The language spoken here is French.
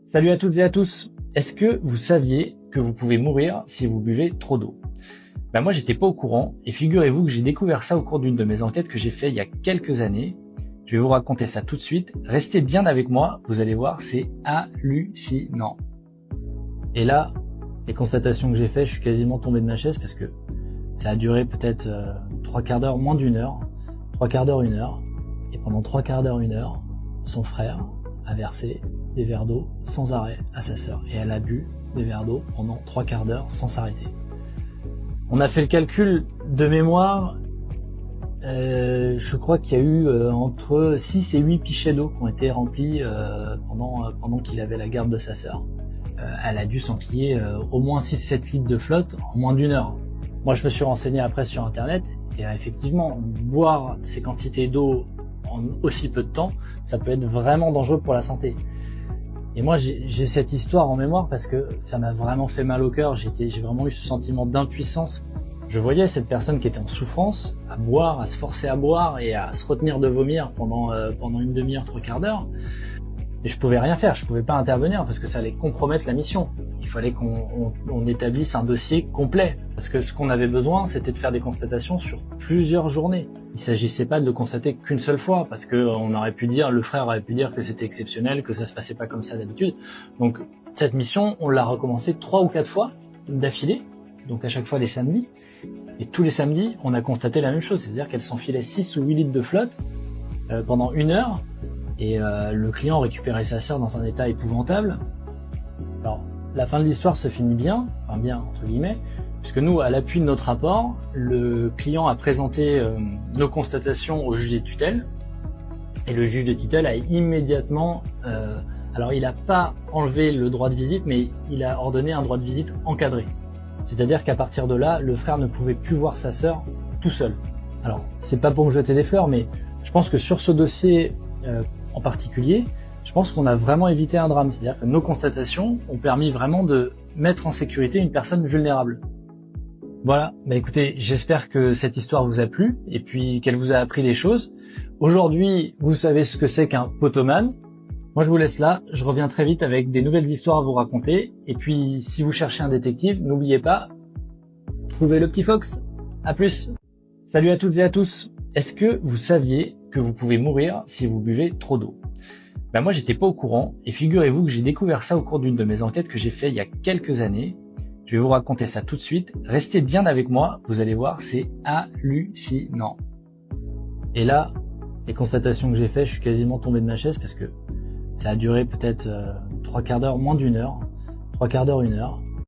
Salut à toutes et à tous. Est-ce que vous saviez que vous pouvez mourir si vous buvez trop d'eau? Moi j'étais pas au courant et figurez-vous que j'ai découvert ça au cours d'une de mes enquêtes que j'ai fait il y a quelques années. Je vais vous raconter ça tout de suite. Restez bien avec moi, vous allez voir, c'est hallucinant. Et là, les constatations que j'ai faites, je suis quasiment tombé de ma chaise parce que ça a duré peut-être 3/4 d'heure, moins d'une heure, 3/4 d'heure, 1 heure. Et pendant 3/4 d'heure, 1 heure, son frère a versé des verres d'eau sans arrêt à sa sœur. Et elle a bu des verres d'eau pendant 3/4 d'heure sans s'arrêter. On a fait le calcul de mémoire. Je crois qu'il y a eu entre 6 et 8 pichets d'eau qui ont été remplis pendant qu'il avait la garde de sa sœur. Elle a dû s'enquiller au moins 6-7 litres de flotte en moins d'une heure. Moi, je me suis renseigné après sur Internet et effectivement, boire ces quantités d'eau en aussi peu de temps, ça peut être vraiment dangereux pour la santé. Et moi, j'ai cette histoire en mémoire parce que ça m'a vraiment fait mal au cœur. J'ai vraiment eu ce sentiment d'impuissance. Je voyais cette personne qui était en souffrance, à boire, à se forcer à boire et à se retenir de vomir pendant une demi-heure, 3/4 d'heure. Et je pouvais rien faire, je pouvais pas intervenir parce que ça allait compromettre la mission. Il fallait qu'on établisse un dossier complet. Parce que ce qu'on avait besoin, c'était de faire des constatations sur plusieurs journées. Il s'agissait pas de le constater qu'une seule fois, parce que le frère aurait pu dire que c'était exceptionnel, que ça se passait pas comme ça d'habitude. Donc, cette mission, on l'a recommencé 3 ou 4 fois d'affilée. Donc, à chaque fois les samedis. Et tous les samedis, on a constaté la même chose. C'est-à-dire qu'elle s'enfilait 6 ou 8 litres de flotte, pendant 1 heure. Et le client récupérait sa sœur dans un état épouvantable. Alors, la fin de l'histoire se finit bien, enfin bien entre guillemets, puisque nous, à l'appui de notre rapport, le client a présenté nos constatations au juge des tutelles, et le juge de tutelle a immédiatement, alors il n'a pas enlevé le droit de visite, mais il a ordonné un droit de visite encadré. C'est-à-dire qu'à partir de là, le frère ne pouvait plus voir sa sœur tout seul. Alors, c'est pas pour me jeter des fleurs, mais je pense que sur ce dossier en particulier, je pense qu'on a vraiment évité un drame. C'est-à-dire que nos constatations ont permis vraiment de mettre en sécurité une personne vulnérable. Voilà, écoutez, j'espère que cette histoire vous a plu et puis qu'elle vous a appris des choses. Aujourd'hui, vous savez ce que c'est qu'un potoman. Moi, je vous laisse là. Je reviens très vite avec des nouvelles histoires à vous raconter. Et puis, si vous cherchez un détective, n'oubliez pas, trouvez le petit Fox. À plus. Salut à toutes et à tous. Est-ce que vous saviez que vous pouvez mourir si vous buvez trop d'eau? Moi, j'étais pas au courant et figurez-vous que j'ai découvert ça au cours d'une de mes enquêtes que j'ai fait il y a quelques années. Je vais vous raconter ça tout de suite. Restez bien avec moi, vous allez voir, c'est hallucinant. Et là, les constatations que j'ai faites, je suis quasiment tombé de ma chaise parce que ça a duré peut-être 3/4 d'heure, moins d'une heure, 3/4 d'heure, 1 heure.